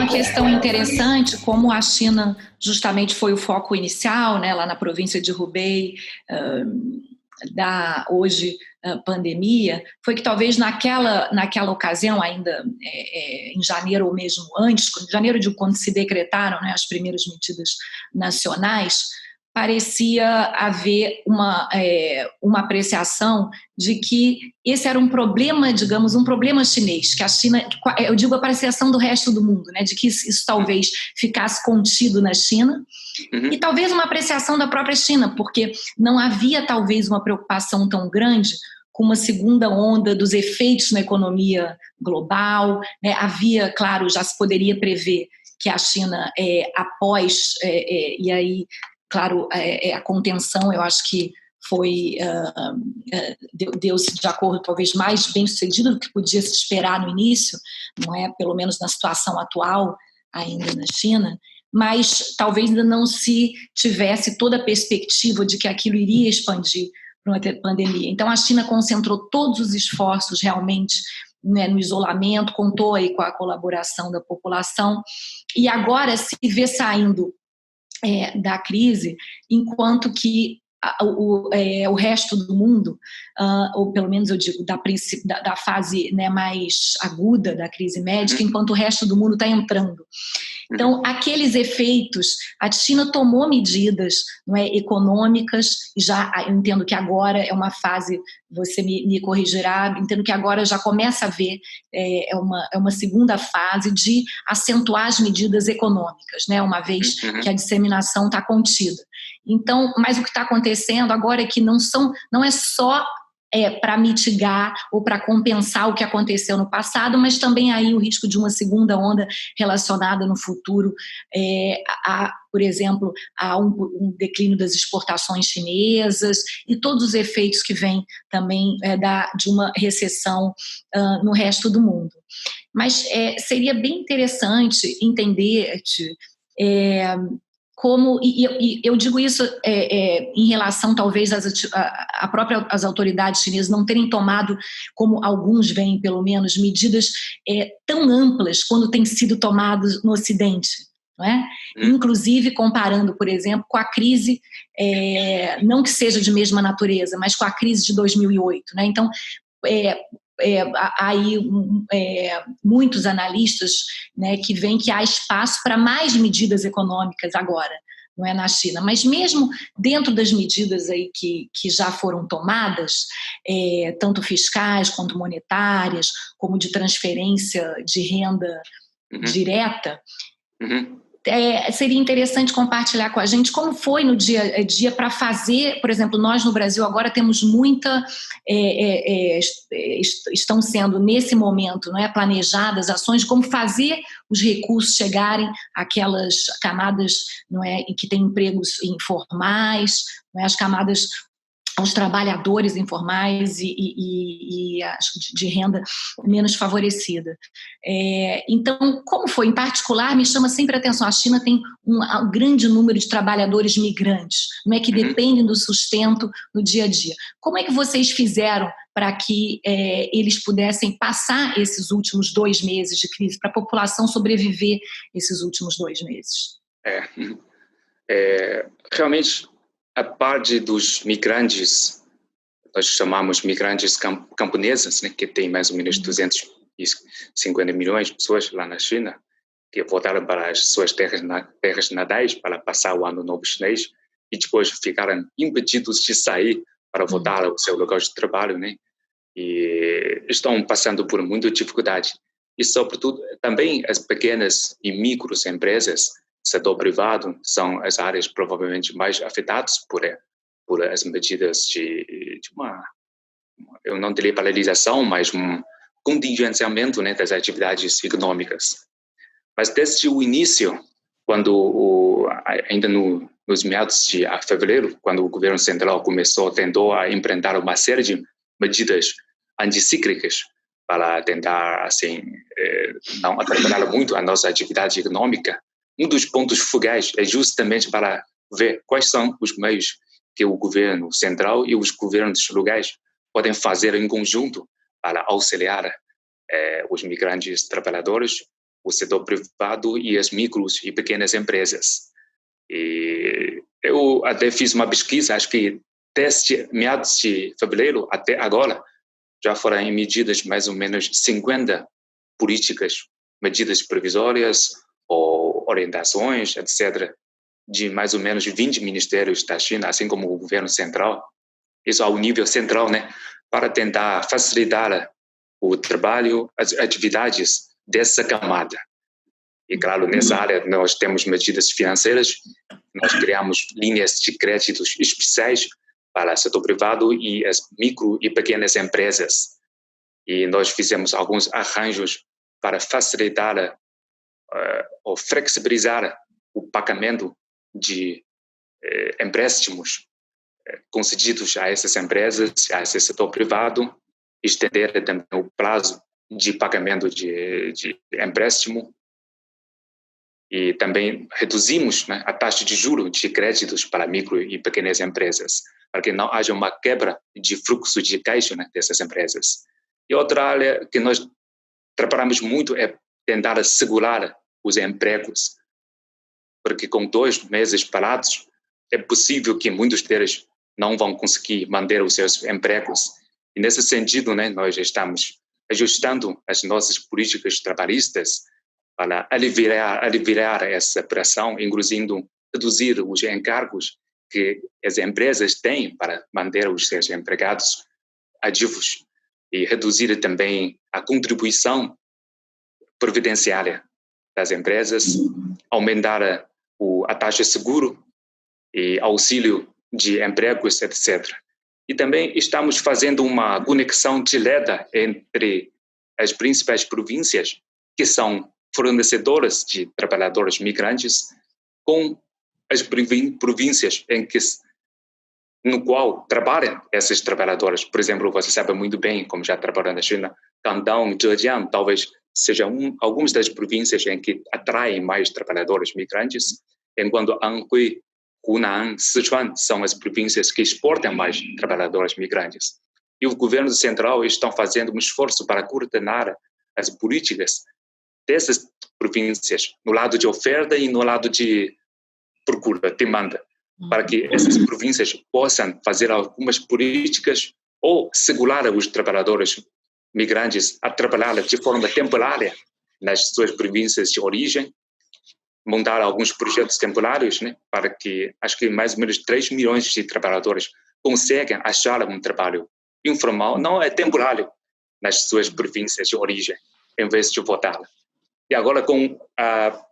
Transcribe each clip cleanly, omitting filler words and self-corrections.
uma questão interessante, como a China justamente foi o foco inicial, né, lá na província de Hubei, da hoje pandemia, foi que talvez naquela ocasião, ainda em janeiro ou mesmo antes, em janeiro de quando se decretaram, né, as primeiras medidas nacionais, parecia haver uma apreciação de que esse era um problema, digamos, um problema chinês, que a China, eu digo a apreciação do resto do mundo, né, de que isso talvez ficasse contido na China, e talvez uma apreciação da própria China, porque não havia talvez uma preocupação tão grande com uma segunda onda dos efeitos na economia global, né? Havia, claro, já se poderia prever que a China, após, e aí, claro, a contenção, eu acho que deu-se de acordo talvez mais bem sucedido do que podia se esperar no início, não é? Pelo menos na situação atual ainda na China, mas talvez ainda não se tivesse toda a perspectiva de que aquilo iria expandir para uma pandemia. Então a China concentrou todos os esforços realmente, né, no isolamento, contou aí com a colaboração da população, e agora se vê saindo da crise, enquanto que o resto do mundo, ou pelo menos eu digo da fase, né, mais aguda da crise médica, enquanto o resto do mundo está entrando. Então, aqueles efeitos, a China tomou medidas, não é, econômicas, já eu entendo que agora é uma fase, você me corrigirá, entendo que agora já começa a ver, é uma segunda fase de acentuar as medidas econômicas, né, uma vez que a disseminação está contida. Então, mas o que está acontecendo agora é que não é só para mitigar ou para compensar o que aconteceu no passado, mas também aí o risco de uma segunda onda relacionada no futuro, por exemplo, a um declínio das exportações chinesas e todos os efeitos que vêm também de uma recessão no resto do mundo. Mas seria bem interessante entender como, e eu digo isso em relação talvez às autoridades chinesas não terem tomado, como alguns veem pelo menos, medidas tão amplas quando têm sido tomadas no Ocidente, não é? Inclusive comparando, por exemplo, com a crise, não que seja de mesma natureza, mas com a crise de 2008, né? Então, há aí muitos analistas, né, que veem que há espaço para mais medidas econômicas agora, não é, na China, mas mesmo dentro das medidas aí que já foram tomadas, tanto fiscais quanto monetárias, como de transferência de renda direta, seria interessante compartilhar com a gente como foi no dia a dia para fazer, por exemplo, nós no Brasil agora temos estão sendo nesse momento, não é, planejadas ações de como fazer os recursos chegarem àquelas camadas, não é, em que têm empregos informais, não é, as camadas, aos trabalhadores informais e de renda menos favorecida. Então, como foi? Em particular, me chama sempre a atenção, a China tem um grande número de trabalhadores migrantes, não é, que dependem do sustento no dia a dia. Como é que vocês fizeram para que eles pudessem passar esses últimos 2 meses de crise, para a população sobreviver esses últimos 2 meses? Realmente, a parte dos migrantes, nós chamamos migrantes camponeses, né, que tem mais ou menos 250 milhões de pessoas lá na China, que voltaram para as suas terras natais para passar o Ano Novo Chinês e depois ficaram impedidos de sair para voltar ao seu lugar de trabalho, né? E estão passando por muita dificuldade. E, sobretudo, também as pequenas e micros empresas, setor privado, são as áreas provavelmente mais afetadas por as medidas de uma, eu não diria paralisação, mas um contingenciamento, né, das atividades econômicas. Mas desde o início, quando ainda nos meados de fevereiro, quando o governo central tentou a implementar uma série de medidas anticíclicas para tentar, assim, não atrapalhar muito a nossa atividade econômica, um dos pontos fugais é justamente para ver quais são os meios que o governo central e os governos locais podem fazer em conjunto para auxiliar os migrantes trabalhadores o setor privado e as micros e pequenas empresas. E eu até fiz uma pesquisa, acho que desde meados de fevereiro até agora, já foram emitidas mais ou menos 50 políticas, medidas provisórias ou orientações, etc., de mais ou menos 20 ministérios da China, assim como o governo central, isso ao nível central, né, para tentar facilitar o trabalho, as atividades dessa camada. E, claro, nessa área nós temos medidas financeiras, nós criamos linhas de créditos especiais para o setor privado e as micro e pequenas empresas. E nós fizemos alguns arranjos para facilitar ou flexibilizar o pagamento de empréstimos concedidos a essas empresas, a esse setor privado, estender também o prazo de pagamento de empréstimo e também reduzimos, né, a taxa de juros de créditos para micro e pequenas empresas, para que não haja uma quebra de fluxo de caixa, né, dessas empresas. E outra área que nós trabalhamos muito é tentar assegurar os empregos, porque com 2 meses parados é possível que muitos deles não vão conseguir manter os seus empregos. E nesse sentido, né, nós estamos ajustando as nossas políticas trabalhistas para aliviar essa pressão, incluindo reduzir os encargos que as empresas têm para manter os seus empregados ativos e reduzir também a contribuição previdenciária das empresas, aumentar a taxa de seguro e auxílio de empregos, etc. E também estamos fazendo uma conexão direta entre as principais províncias, que são fornecedoras de trabalhadores migrantes, com as províncias no qual trabalham esses trabalhadores. Por exemplo, você sabe muito bem, como já trabalhou na China, Guangdong, Zhejiang, talvez sejam algumas das províncias em que atraem mais trabalhadores migrantes, enquanto Anhui, Hunan, Sichuan são as províncias que exportam mais trabalhadores migrantes. E o governo central está fazendo um esforço para coordenar as políticas dessas províncias, no lado de oferta e no lado de procura, demanda, para que essas províncias possam fazer algumas políticas ou segurar os trabalhadores migrantes a trabalhar de forma temporária nas suas províncias de origem, montar alguns projetos temporários, né, para que, acho que mais ou menos 3 milhões de trabalhadores consigam achar um trabalho informal, não é temporário, nas suas províncias de origem, em vez de voltar. E agora, com a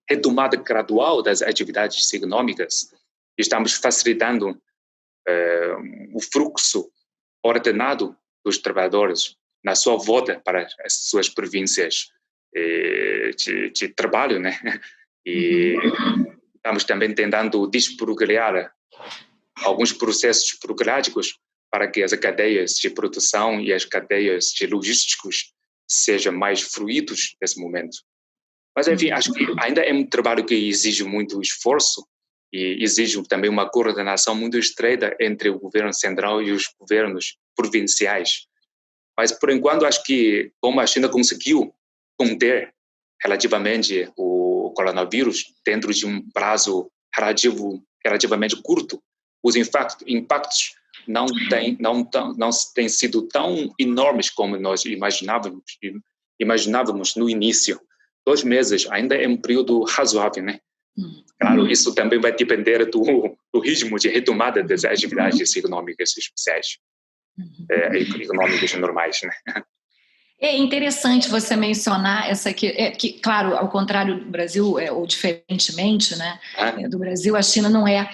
retomada gradual das atividades econômicas, estamos facilitando o fluxo ordenado dos trabalhadores na sua volta para as suas províncias de trabalho, né? E estamos também tentando desburocratizar alguns processos burocráticos para que as cadeias de produção e as cadeias de logísticos sejam mais fluidos nesse momento. Mas, enfim, acho que ainda é um trabalho que exige muito esforço e exige também uma coordenação muito estreita entre o governo central e os governos provinciais. Mas, por enquanto, acho que como a China conseguiu conter relativamente o coronavírus dentro de um prazo relativamente curto, os impactos não têm sido tão enormes como nós imaginávamos no início. 2 meses ainda é um período razoável, né? Claro, isso também vai depender do ritmo de retomada das atividades econômicas especiais, econômicas normais, né? É interessante você mencionar essa que, claro, ao contrário do Brasil, ou diferentemente, né, do Brasil, a China não é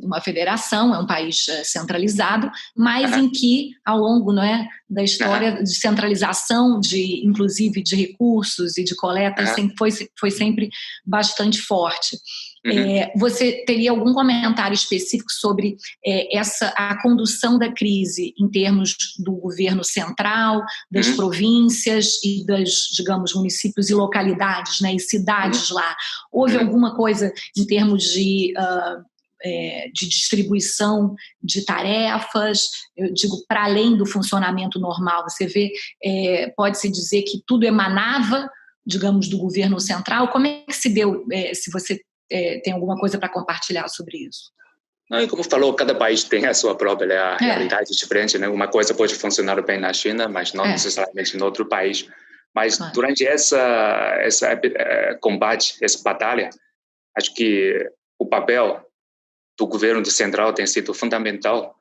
uma federação, é um país centralizado, mas em que, ao longo, não é, da história de centralização, inclusive de recursos e de coletas, foi sempre bastante forte. Você teria algum comentário específico sobre a condução da crise em termos do governo central, das províncias e das, digamos, municípios e localidades, né, e cidades lá? Houve alguma coisa em termos de distribuição de tarefas, eu digo, para além do funcionamento normal? Você vê, pode-se dizer que tudo emanava digamos, do governo central. Como é que se deu, se você tem alguma coisa para compartilhar sobre isso? Não, e como falou, cada país tem a sua própria realidade diferente, né? Uma coisa pode funcionar bem na China, mas não necessariamente em outro país. Mas durante essa combate, essa batalha, acho que o papel do governo central tem sido fundamental,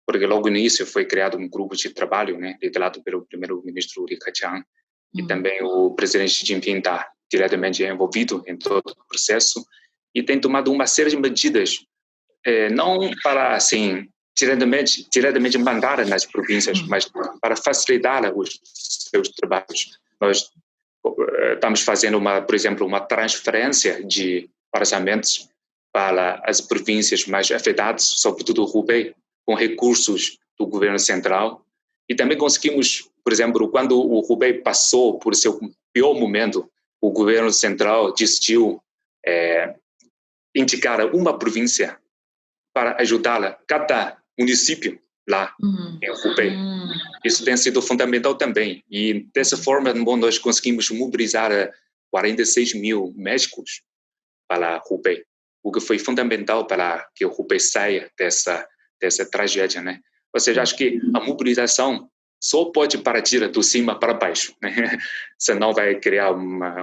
porque logo no início foi criado um grupo de trabalho, né, liderado pelo primeiro-ministro Li Keqiang, e também o presidente Xi Jinping está diretamente envolvido em todo o processo e tem tomado uma série de medidas, não para, assim, diretamente mandar nas províncias, mas para facilitar os seus trabalhos. Nós estamos fazendo, por exemplo, uma transferência de orçamentos para as províncias mais afetadas, sobretudo o Hubei, com recursos do governo central. E também conseguimos, por exemplo, quando o Hubei passou por seu pior momento, o governo central decidiu indicar uma província para ajudá-la, cada município lá em Hubei. Isso tem sido fundamental também. E dessa forma, nós conseguimos mobilizar 46 mil médicos para Hubei, o que foi fundamental para que o Hubei saia dessa tragédia, né? Ou seja, acho que a mobilização só pode partir do cima para baixo, né? Senão vai criar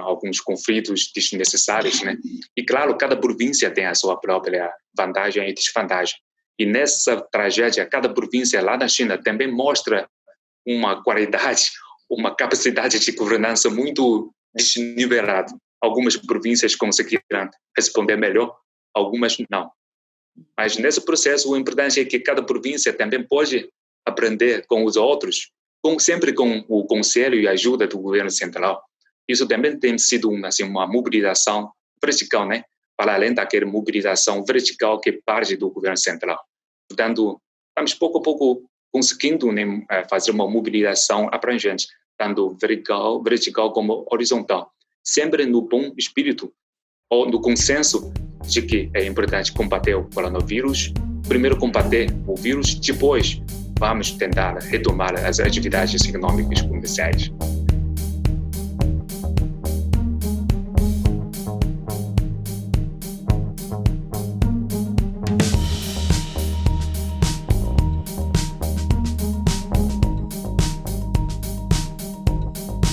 alguns conflitos desnecessários, né? E claro, cada província tem a sua própria vantagem e desvantagem. E nessa tragédia, cada província lá na China também mostra uma qualidade, uma capacidade de governança muito desnivelada. Algumas províncias conseguiram responder melhor, algumas não. Mas nesse processo, o importante é que cada província também pode aprender com os outros, sempre com o conselho e a ajuda do governo central. Isso também tem sido uma mobilização vertical, né? Para além daquela mobilização vertical que parte do governo central. Portanto, estamos pouco a pouco conseguindo, né, fazer uma mobilização abrangente, tanto vertical como horizontal, sempre no bom espírito, ou no consenso de que é importante combater o coronavírus, primeiro combater o vírus, depois vamos tentar retomar as atividades econômicas e comerciais.